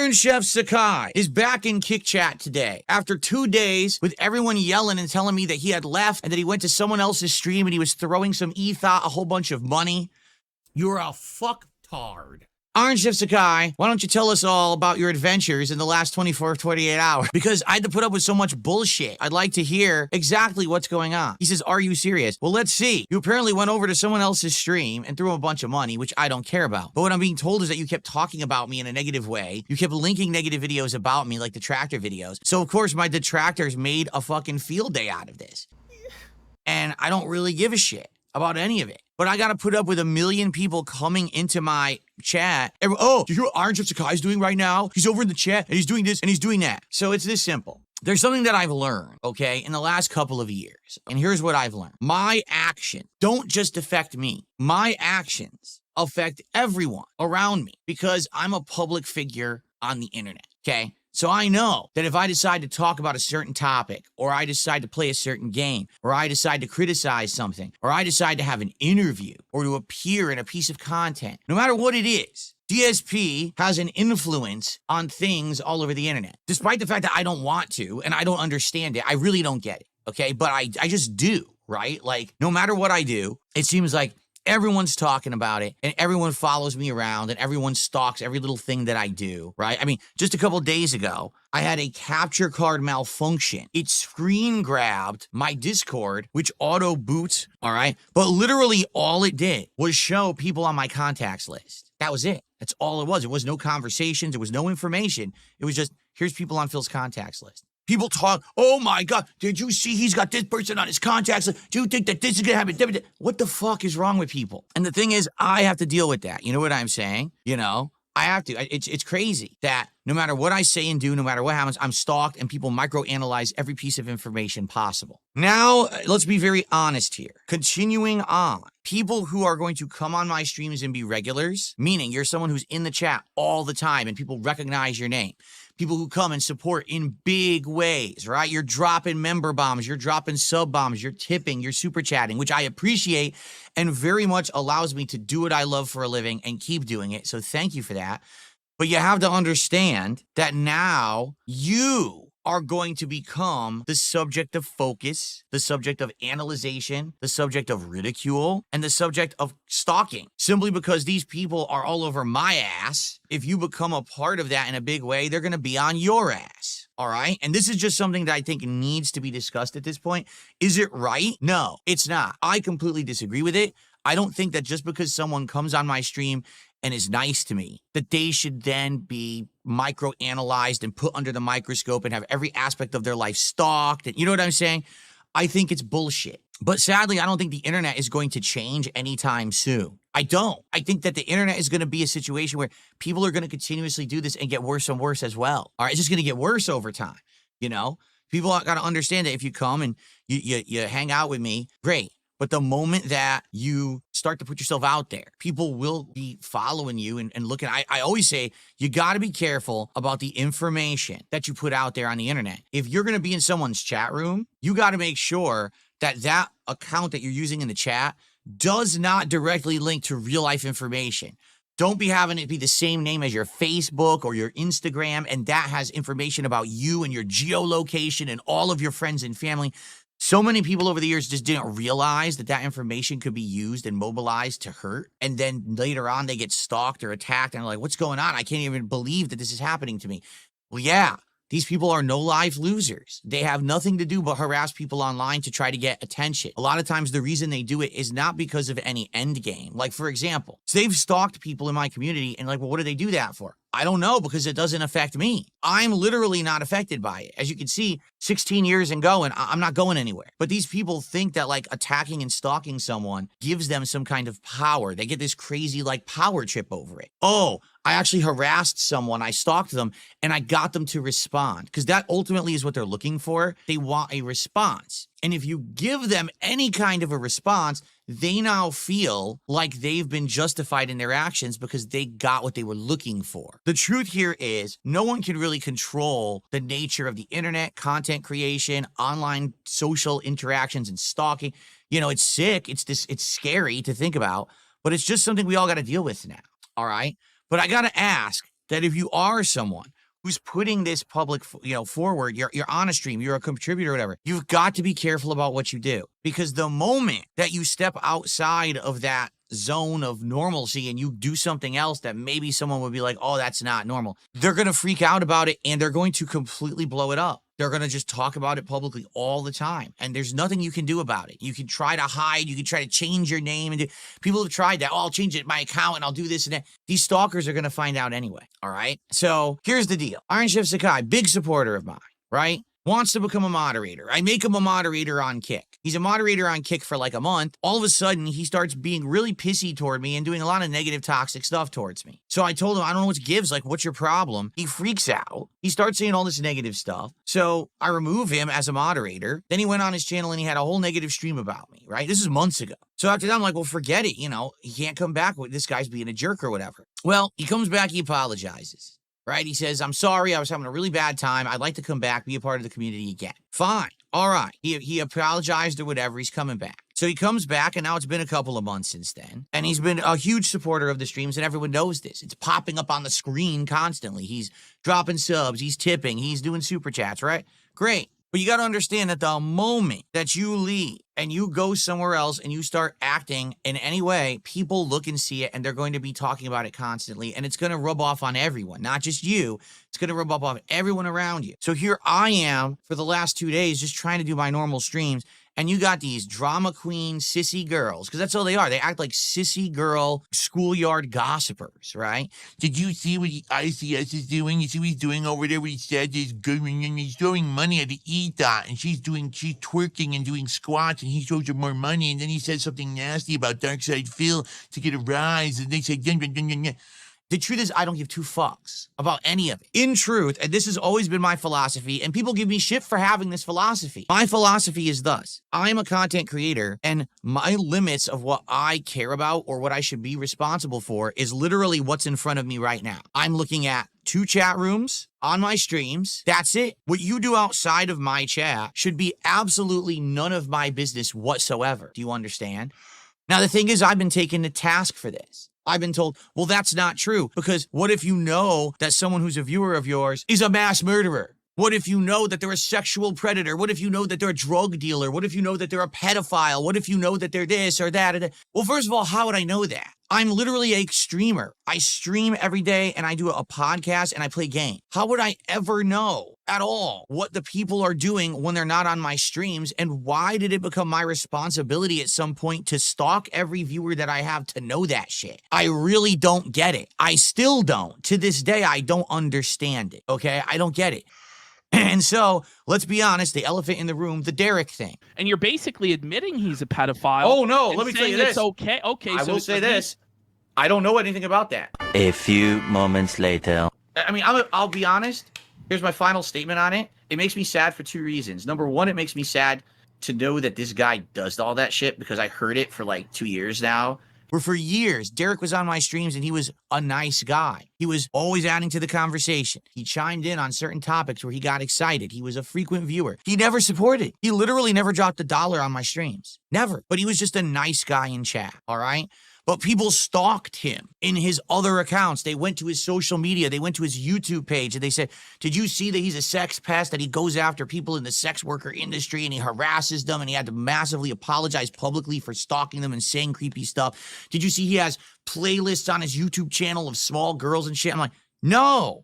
Iron Chef Sakai is back in Kick Chat today after 2 days with everyone yelling and telling me that he had left and that he went to someone else's stream and he was throwing some ETHA, a whole bunch of money. You're a fucktard. Iron Chef Sakai, why don't you tell us all about your adventures in the last 24, 48 hours? Because I had to put up with so much bullshit. I'd like to hear exactly what's going on. He says, are you serious? Well, let's see. You apparently went over to someone else's stream and threw him a bunch of money, which I don't care about. But what I'm being told is that you kept talking about me in a negative way. You kept linking negative videos about me, like detractor videos. So, of course, my detractors made a fucking field day out of this. And I don't really give a shit about any of it. But I got to put up with 1 million people coming into my chat. Oh, do you hear what Iron Chef Sakai is doing right now? He's over in the chat and he's doing this and he's doing that. So it's this simple. There's something that I've learned, okay, in the last couple of years. And here's what I've learned. My actions don't just affect me. My actions affect everyone around me because I'm a public figure on the internet, okay? So I know that if I decide to talk about a certain topic, or I decide to play a certain game, or I decide to criticize something, or I decide to have an interview, or to appear in a piece of content, no matter what it is, DSP has an influence on things all over the internet. Despite the fact that I don't want to, and I don't understand it, I really don't get it, okay? But I just do, right? Like, no matter what I do, it seems like everyone's talking about it and everyone follows me around and everyone stalks every little thing that I do, right? I mean, just a couple days ago, I had a capture card malfunction. It screen grabbed my Discord, which auto boots, all right? But literally all it did was show people on my contacts list. That was it. That's all it was. It was no conversations. There was no information. It was just, here's people on Phil's contacts list. People talk, oh my God, did you see he's got this person on his contacts list? Do you think that this is gonna happen? What the fuck is wrong with people? And the thing is, I have to deal with that. You know what I'm saying? You know, I have to. It's crazy that no matter what I say and do, no matter what happens, I'm stalked and people microanalyze every piece of information possible. Now, let's be very honest here. Continuing on, people who are going to come on my streams and be regulars, meaning you're someone who's in the chat all the time and people recognize your name. People who come and support in big ways, right? You're dropping member bombs, you're dropping sub bombs, you're tipping, you're super chatting, which I appreciate and very much allows me to do what I love for a living and keep doing it. So thank you for that. But you have to understand that now you are going to become the subject of focus, the subject of analyzation, the subject of ridicule, and the subject of stalking. Simply because these people are all over my ass. If you become a part of that in a big way, they're going to be on your ass. All right? And this is just something that I think needs to be discussed at this point. Is it right? No, it's not. I completely disagree with it. I don't think that just because someone comes on my stream and is nice to me, that they should then be microanalyzed and put under the microscope and have every aspect of their life stalked. And you know what I'm saying? I think it's bullshit. But sadly, I don't think the internet is going to change anytime soon. I don't. I think that the internet is going to be a situation where people are going to continuously do this and get worse and worse as well. All right, it's just going to get worse over time. You know, people got to understand that if you come and you hang out with me, great. But the moment that you start to put yourself out there, people will be following you and looking. I always say you got to be careful about the information that you put out there on the internet. If you're going to be in someone's chat room, you got to make sure that that account that you're using in the chat does not directly link to real life information. Don't be having it be the same name as your Facebook or your Instagram, and that has information about you and your geolocation and all of your friends and family. So many people over the years just didn't realize that that information could be used and mobilized to hurt. And then later on, they get stalked or attacked and are like, what's going on? I can't even believe that this is happening to me. Well, yeah, these people are no-life losers. They have nothing to do but harass people online to try to get attention. A lot of times, the reason they do it is not because of any end game. Like, for example, so they've stalked people in my community and like, well, what do they do that for? I don't know, because it doesn't affect me. I'm literally not affected by it. As you can see, 16 years and going, I'm not going anywhere. But these people think that like attacking and stalking someone gives them some kind of power. They get this crazy like power trip over it. Oh, I actually harassed someone, I stalked them, and I got them to respond. Because that ultimately is what they're looking for. They want a response. And if you give them any kind of a response, they now feel like they've been justified in their actions because they got what they were looking for. The truth here is no one can really control the nature of the internet, content creation, online social interactions, and stalking. You know, it's sick. It's scary to think about, but it's just something we all got to deal with now. All right. But I got to ask, that if you are someone who's putting this public, forward, you're on a stream, you're a contributor or whatever, you've got to be careful about what you do. Because the moment that you step outside of that zone of normalcy and you do something else that maybe someone would be like, oh, that's not normal, they're going to freak out about it and they're going to completely blow it up. They're going to just talk about it publicly all the time. And there's nothing you can do about it. You can try to hide. You can try to change your name. And people have tried that. Oh, I'll change it, my account, and I'll do this and that. These stalkers are going to find out anyway. All right. So here's the deal. Iron Chef Sakai, big supporter of mine, right? Wants to become a moderator. I make him a moderator on Kick. He's a moderator on Kick for like a month. All of a sudden, he starts being really pissy toward me and doing a lot of negative, toxic stuff towards me. So I told him, I don't know what gives. Like, what's your problem? He freaks out. He starts saying all this negative stuff. So I remove him as a moderator. Then he went on his channel and he had a whole negative stream about me, right? This is months ago. So after that, I'm like, well, forget it. He can't come back with this guy's being a jerk or whatever. Well, he comes back, he apologizes. Right? He says, I'm sorry. I was having a really bad time. I'd like to come back, be a part of the community again. Fine. All right. He apologized or whatever. He's coming back. So he comes back, and now it's been a couple of months since then. And he's been a huge supporter of the streams, and everyone knows this. It's popping up on the screen constantly. He's dropping subs. He's tipping. He's doing super chats, right? Great. But you got to understand that the moment that you leave and you go somewhere else and you start acting in any way, people look and see it and they're going to be talking about it constantly. And it's going to rub off on everyone, not just you. It's going to rub off on everyone around you. So here I am for the last 2 days just trying to do my normal streams. And you got these drama queen sissy girls, because that's all they are. They act like sissy girl schoolyard gossipers, right? Did you see what ICS is doing? You see what he's doing over there? What he said is good, and he's throwing money at the ETHA, and she's twerking and doing squats, and he throws her more money, and then he said something nasty about Darkside Phil to get a rise, and they said, The truth is, I don't give two fucks about any of it. In truth, and this has always been my philosophy, and people give me shit for having this philosophy. My philosophy is thus. I'm a content creator, and my limits of what I care about or what I should be responsible for is literally what's in front of me right now. I'm looking at 2 chat rooms on my streams. That's it. What you do outside of my chat should be absolutely none of my business whatsoever. Do you understand? Now, the thing is, I've been taken to task for this. I've been told, well, that's not true, because what if you know that someone who's a viewer of yours is a mass murderer? What if you know that they're a sexual predator? What if you know that they're a drug dealer? What if you know that they're a pedophile? What if you know that they're this or that? Well, first of all, how would I know that? I'm literally a streamer. I stream every day and I do a podcast and I play games. How would I ever know at all what the people are doing when they're not on my streams? And why did it become my responsibility at some point to stalk every viewer that I have to know that shit? I really don't get it. I still don't. To this day, I don't understand it. Okay? I don't get it. And so, let's be honest, the elephant in the room, the Derek thing. And you're basically admitting he's a pedophile. Oh, no, let me tell you this. It's okay. I will say this. I don't know anything about that. A few moments later. I mean, I'll be honest. Here's my final statement on it. It makes me sad for 2 reasons. Number one, it makes me sad to know that this guy does all that shit, because I heard it for like 2 years now. Where for years, Derek was on my streams and he was a nice guy. He was always adding to the conversation. He chimed in on certain topics where he got excited. He was a frequent viewer. He never supported. He literally never dropped $1 on my streams. Never. But he was just a nice guy in chat, all right? But people stalked him in his other accounts. They went to his social media. They went to his YouTube page and they said, did you see that he's a sex pest, that he goes after people in the sex worker industry and he harasses them, and he had to massively apologize publicly for stalking them and saying creepy stuff? Did you see he has playlists on his YouTube channel of small girls and shit? I'm like, no,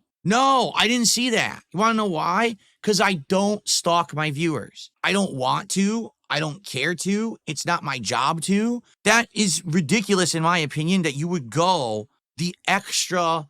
I didn't see that. You want to know why? Because I don't stalk my viewers. I don't want to. I don't care to. It's not my job to. That is ridiculous, in my opinion, that you would go the extra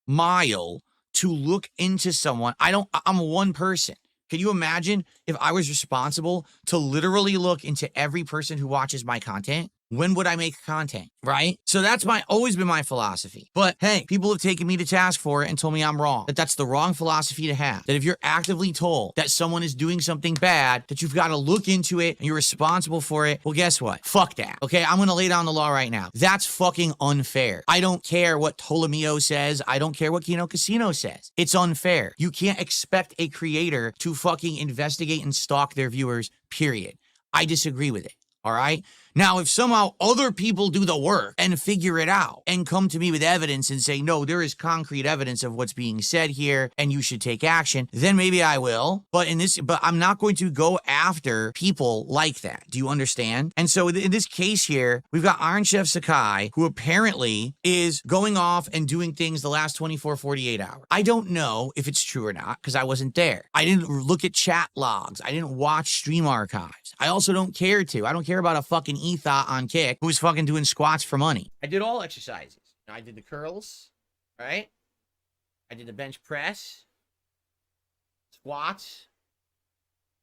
mile to look into someone. I'm one person. Can you imagine if I was responsible to literally look into every person who watches my content? When would I make content, right? So that's always been my philosophy. But hey, people have taken me to task for it and told me I'm wrong. That's the wrong philosophy to have. That if you're actively told that someone is doing something bad, that you've got to look into it and you're responsible for it, well, guess what? Fuck that, okay? I'm gonna lay down the law right now. That's fucking unfair. I don't care what Ptolemy says. I don't care what Kino Casino says. It's unfair. You can't expect a creator to fucking investigate and stalk their viewers, period. I disagree with it, all right? Now, if somehow other people do the work and figure it out and come to me with evidence and say, no, there is concrete evidence of what's being said here and you should take action, then maybe I will. But I'm not going to go after people like that. Do you understand? And so in this case here, we've got Iron Chef Sakai, who apparently is going off and doing things the last 24, 48 hours. I don't know if it's true or not because I wasn't there. I didn't look at chat logs. I didn't watch stream archives. I also don't care to. I don't care about a fucking ethot on Kick who's fucking doing squats for money. I did all exercises. I did the curls, right? I did the bench press, squats.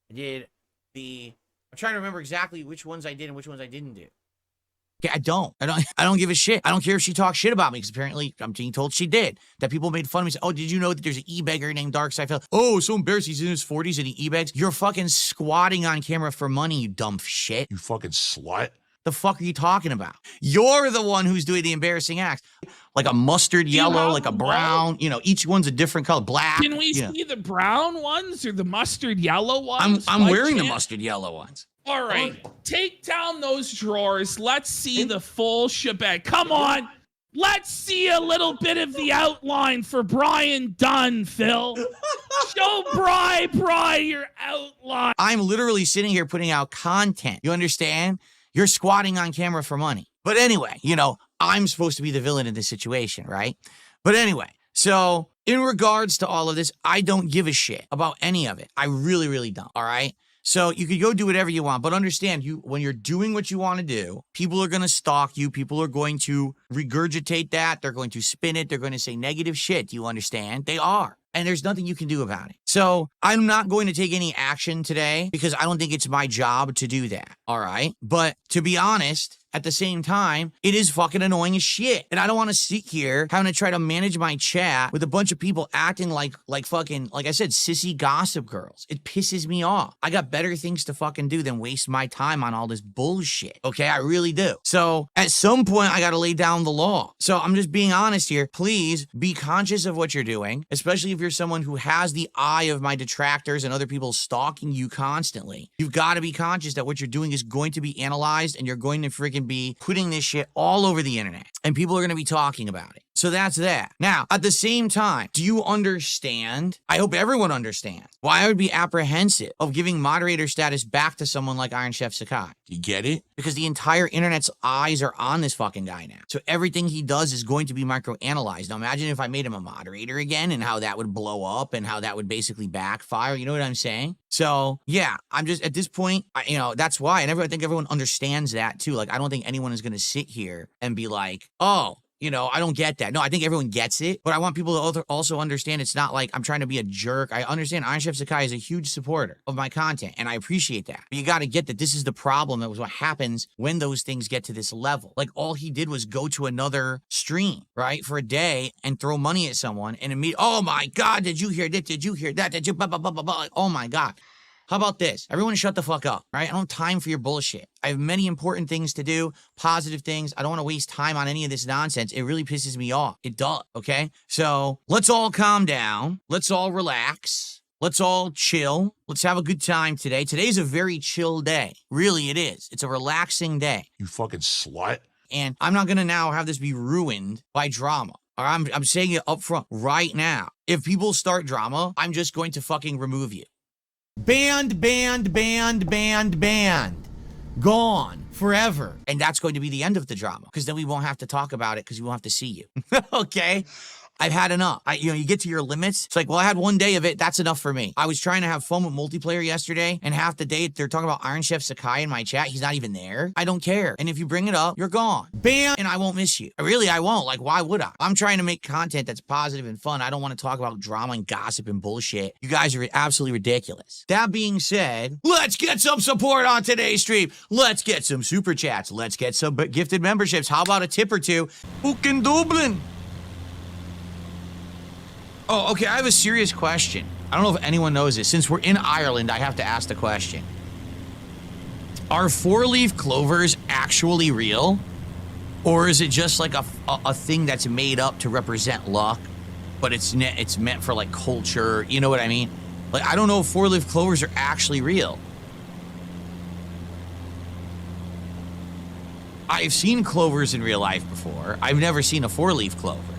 I did I'm trying to remember exactly which ones I did and which ones I didn't do. Okay, I don't give a shit. I don't care if she talks shit about me because apparently I'm being told she did. That people made fun of me. Say, oh, did you know that there's an e-beggar named Darkseid? Oh, so embarrassed. He's in his 40s and he e-begs. You're fucking squatting on camera for money, you dumb shit. You fucking slut. The fuck are you talking about? You're the one who's doing the embarrassing acts. Like a mustard yellow, like a brown, each one's a different color. Black. Can we see the brown ones or the mustard yellow ones? I'm wearing the mustard yellow ones. All right, take down those drawers. Let's see the full shebang. Come on. Let's see a little bit of the outline for Brian Dunn, Phil. Show Bri your outline. I'm literally sitting here putting out content. You understand? You're squatting on camera for money. But anyway, I'm supposed to be the villain in this situation, right? But anyway, so in regards to all of this, I don't give a shit about any of it. I really, really don't, all right? So you could go do whatever you want, but understand when you're doing what you want to do, people are going to stalk you. People are going to regurgitate that. They're going to spin it. They're going to say negative shit. Do you understand? They are. And there's nothing you can do about it. So I'm not going to take any action today because I don't think it's my job to do that. All right. But to be honest, at the same time, it is fucking annoying as shit. And I don't want to sit here having to try to manage my chat with a bunch of people acting like fucking, like I said, sissy gossip girls. It pisses me off. I got better things to fucking do than waste my time on all this bullshit. Okay, I really do. So at some point, I got to lay down the law. So I'm just being honest here. Please be conscious of what you're doing, especially if you're someone who has the eye of my detractors and other people stalking you constantly. You've got to be conscious that what you're doing is going to be analyzed and you're going to freaking be putting this shit all over the internet and people are going to be talking about it. So that's that. Now, at the same time, do you understand? I hope everyone understands why I would be apprehensive of giving moderator status back to someone like Iron Chef Sakai. You get it? Because the entire internet's eyes are on this fucking guy now. So everything he does is going to be microanalyzed. Now imagine if I made him a moderator again and how that would blow up and how that would basically backfire. You know what I'm saying? So yeah, I'm just at this point, that's why. And I think everyone understands that too. Like, I don't think anyone is going to sit here and be like, oh, I don't get that. No, I think everyone gets it, but I want people to also understand it's not like I'm trying to be a jerk. I understand Iron Chef Sakai is a huge supporter of my content, and I appreciate that. But you got to get that this is the problem. That was what happens when those things get to this level. Like, all he did was go to another stream, right, for a day and throw money at someone and immediately, oh my God, did you hear this? Did you hear that? Did you blah, blah, blah, blah, blah? Like, oh my God. How about this? Everyone shut the fuck up, right? I don't have time for your bullshit. I have many important things to do, positive things. I don't want to waste time on any of this nonsense. It really pisses me off. It does, okay? So let's all calm down. Let's all relax. Let's all chill. Let's have a good time today. Today's a very chill day. Really, it is. It's a relaxing day. You fucking slut. And I'm not going to now have this be ruined by drama. Or I'm saying it up front right now. If people start drama, I'm just going to fucking remove you. Banned. Gone forever. And that's going to be the end of the drama because then we won't have to talk about it because we won't have to see you. Okay? I've had enough. You get to your limits. It's like, well, I had one day of it. That's enough for me. I was trying to have fun with multiplayer yesterday, and half the day they're talking about Iron Chef Sakai in my chat. He's not even there. I don't care. And if you bring it up, you're gone. Bam! And I won't miss you. Really, I won't. Like, why would I? I'm trying to make content that's positive and fun. I don't want to talk about drama and gossip and bullshit. You guys are absolutely ridiculous. That being said, let's get some support on today's stream. Let's get some super chats. Let's get some gifted memberships. How about a tip or two? Fucking Dublin. Oh, okay, I have a serious question. I don't know if anyone knows this. Since we're in Ireland, I have to ask the question. Are four-leaf clovers actually real? Or is it just like a thing that's made up to represent luck, but it's meant for like culture, you know what I mean? Like, I don't know if four-leaf clovers are actually real. I've seen clovers in real life before. I've never seen a 4-leaf clover.